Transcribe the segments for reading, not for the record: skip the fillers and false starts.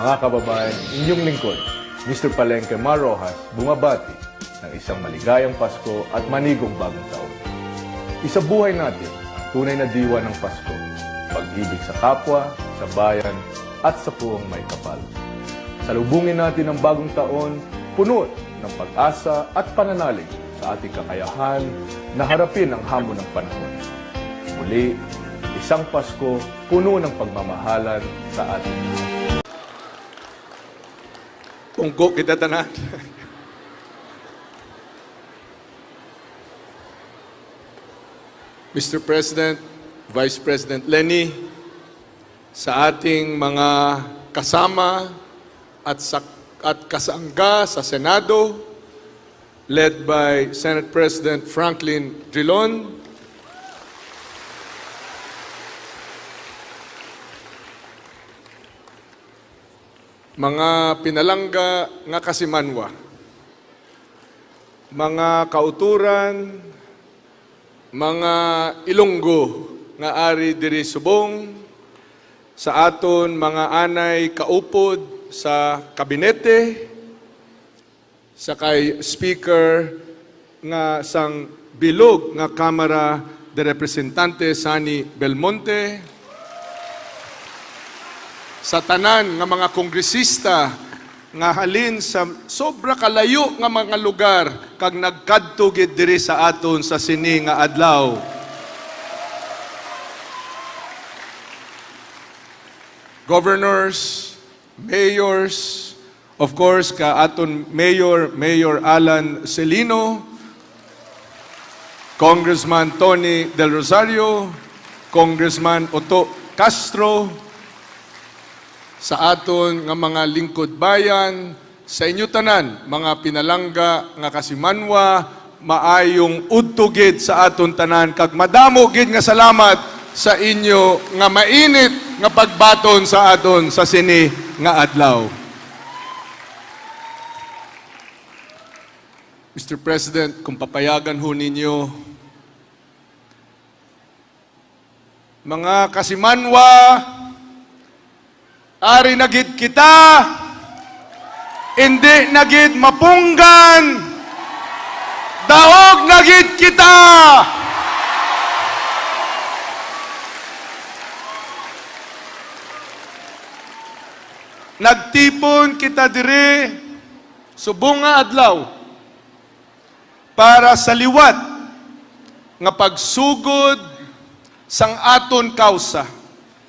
Mga kababayan, inyong lingkod, Mr. Palengke Mar Rojas, bumabati ng isang maligayang Pasko at manigong bagong taon. Isabuhay natin ang tunay na diwa ng Pasko, pag-ibig sa kapwa, sa bayan, at sa puong may kapal. Salubungin natin ang bagong taon, puno ng pag-asa at pananalig sa ating kakayahan na harapin ang hamon ng panahon. Muli, isang Pasko puno ng pagmamahalan sa ating lahat. Pungko kita tanan. Mr. President, Vice President Lenny, sa ating mga kasama at kasangga sa Senado, led by Senate President Franklin Drilon, mga pinalangga nga kasimanwa, mga kauturan, mga Ilonggo nga ari diri subong, sa aton mga anay kaupod sa kabinete, sa kay Speaker nga sang bilog nga Kamara de Representantes Sani Belmonte, sa tanan nga mga kongresista nga halin sa sobra kalayo nga mga lugar kag nagkadto gid diri sa aton sa sini nga adlaw. Governors, mayors, of course ka aton Mayor Alan Celino, Congressman Tony Del Rosario, Congressman Otto Castro, sa aton nga mga lingkod bayan, sa inyo tanan, mga pinalangga nga kasimanwa, maayong udtugid sa aton tanan, kag madamo gid nga salamat sa inyo nga mainit nga pagbaton sa aton sa sini nga adlaw. Mr. President, kung papayagan ho ninyo, mga kasimanwa, ari nagid kita, hindi nagid mapunggan, daog nagid kita. Nagtipon kita diri subong nga adlaw para sa liwat nga pagsugod sang aton kausa,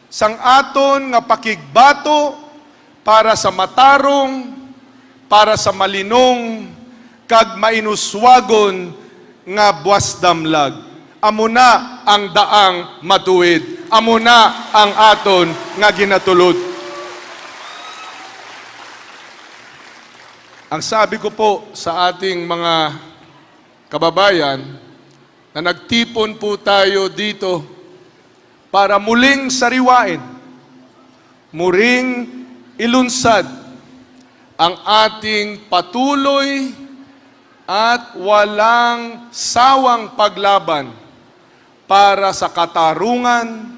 sang aton nga pakigbato para sa matarong, para sa malinong, kag mainuswagon nga buwas damlag. Amo na ang daang matuwid. Amo na ang aton nga ginatulod. Ang sabi ko po sa ating mga kababayan na nagtipon po tayo dito para muling sariwain, muling ilunsad ang ating patuloy at walang sawang paglaban para sa katarungan,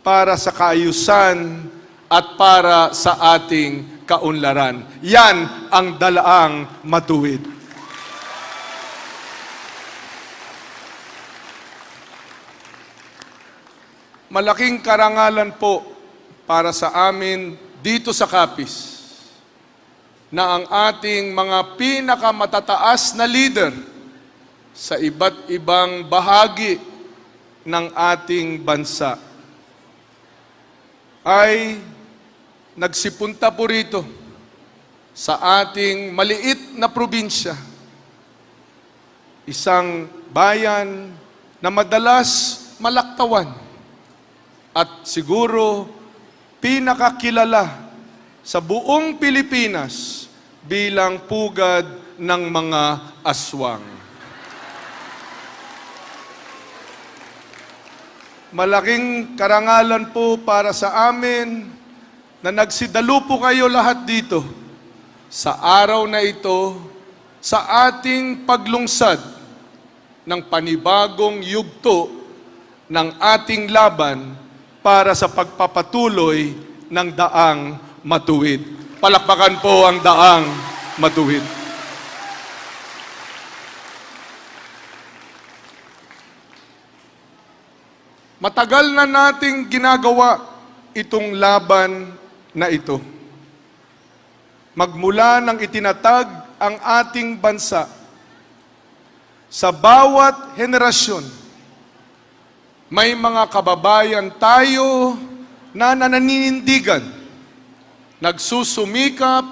para sa kaayusan, at para sa ating kaunlaran. Yan ang dalaang matuwid. Malaking karangalan po para sa amin dito sa Capiz na ang ating mga pinakamatataas na leader sa iba't ibang bahagi ng ating bansa ay nagsipunta po rito sa ating maliit na probinsya, isang bayan na madalas malaktawan at siguro pinakakilala sa buong Pilipinas bilang pugad ng mga aswang. Malaking karangalan po para sa amin na nagsidalo po kayo lahat dito sa araw na ito sa ating paglungsad ng panibagong yugto ng ating laban para sa pagpapatuloy ng daang matuwid. Palakpakan po ang Daang Matuwid. Matagal na nating ginagawa itong laban na ito. Magmula nang itinatag ang ating bansa, sa bawat henerasyon, may mga kababayan tayo na nananinindigan, nagsusumikap,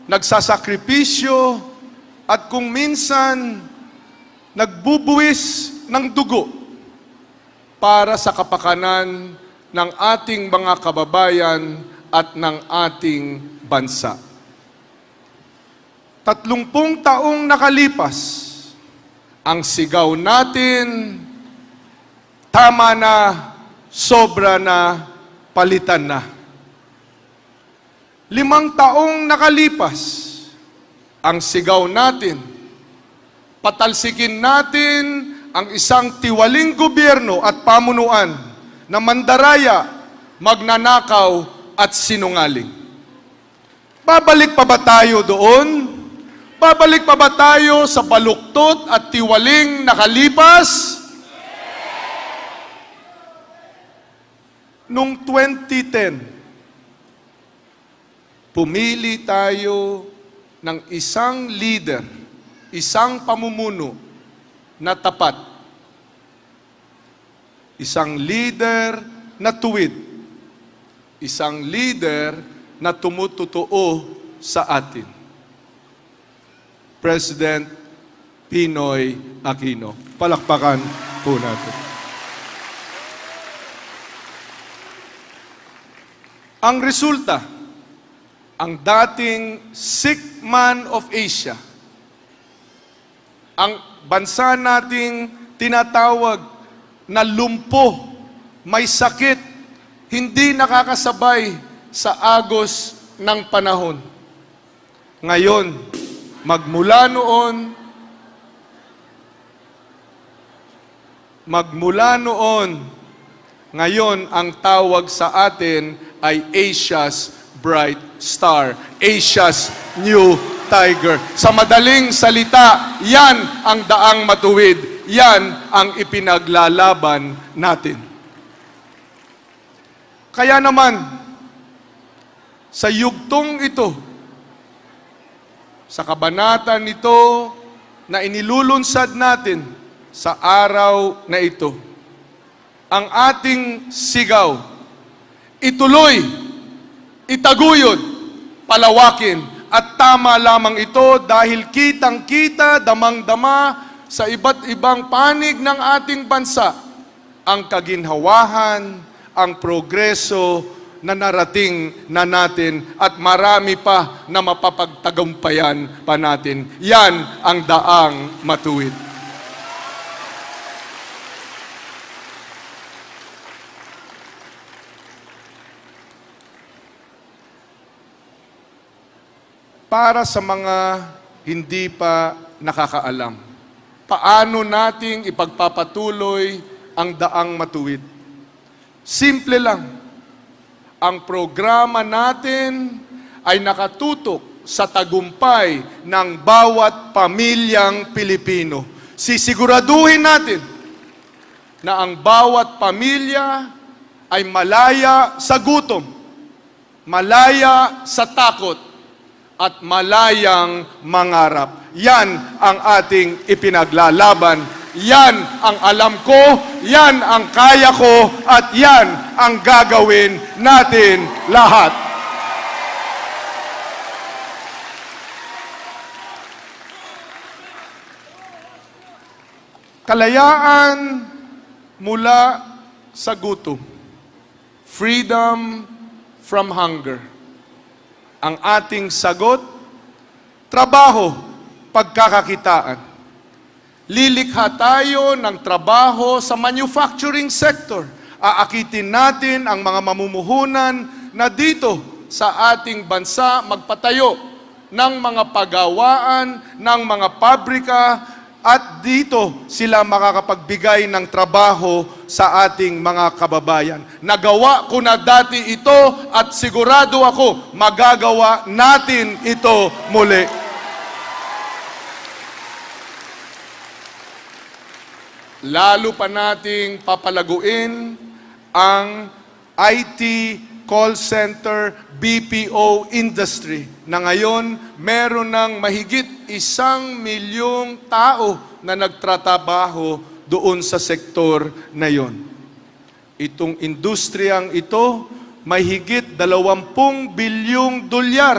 nagsasakripisyo, at kung minsan, nagbubuwis ng dugo para sa kapakanan ng ating mga kababayan at ng ating bansa. 30 taong nakalipas, ang sigaw natin, tama na, sobra na, palitan na. 5 taong nakalipas, ang sigaw natin, patalsikin natin ang isang tiwaling gobyerno at pamunuan na mandaraya, magnanakaw at sinungaling. Babalik pa ba tayo doon? Babalik pa ba tayo sa baluktot at tiwaling nakalipas? Noong 2010, pumili tayo ng isang leader, isang pamumuno na tapat. Isang leader na tuwid. Isang leader na tumututoo sa atin. President Pinoy Aquino. Palakpakan po natin. Ang resulta, ang dating sick man of Asia, ang bansa nating tinatawag na lumpo, may sakit, hindi nakakasabay sa agos ng panahon. Ngayon, magmula noon, ngayon ang tawag sa atin ay Asia's Bright Star, Asia's New Tiger. Sa madaling salita, yan ang Daang Matuwid. Yan ang ipinaglalaban natin. Kaya naman, sa yugtong ito, sa kabanatan nito na inilulunsad natin sa araw na ito, ang ating sigaw, ituloy, itaguyod, palawakin, at tama lamang ito dahil kitang-kita, damang-dama sa iba't ibang panig ng ating bansa ang kaginhawahan, ang progreso na narating na natin at marami pa na mapapagtagumpayan pa natin. Yan ang Daang Matuwid. Para sa mga hindi pa nakakaalam, paano nating ipagpapatuloy ang Daang Matuwid? Simple lang. Ang programa natin ay nakatutok sa tagumpay ng bawat pamilyang Pilipino. Sisiguraduhin natin na ang bawat pamilya ay malaya sa gutom, malaya sa takot, at malayang mangarap. Yan ang ating ipinaglalaban. Yan ang alam ko, yan ang kaya ko, at yan ang gagawin natin lahat. Kalayaan mula sa gutom. Freedom from hunger. Ang ating sagot, trabaho, pagkakakitaan. Lilikha tayo ng trabaho sa manufacturing sector. Aakitin natin ang mga mamumuhunan na dito sa ating bansa magpatayo ng mga pagawaan, ng mga pabrika at dito sila makakapagbigay ng trabaho sa ating mga kababayan. Nagawa ko na dati ito at sigurado ako magagawa natin ito muli. Lalo pa nating papalaguin ang IT, call center, BPO industry na ngayon meron ng mahigit 1 milyong tao na nagtratrabaho doon sa sektor na yon. Itong industriyang ito, mahigit 20 bilyong dolyar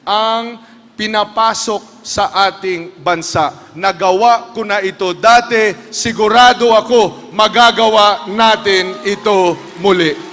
ang pinapasok sa ating bansa. Nagawa ko na ito dati, sigurado ako magagawa natin ito muli.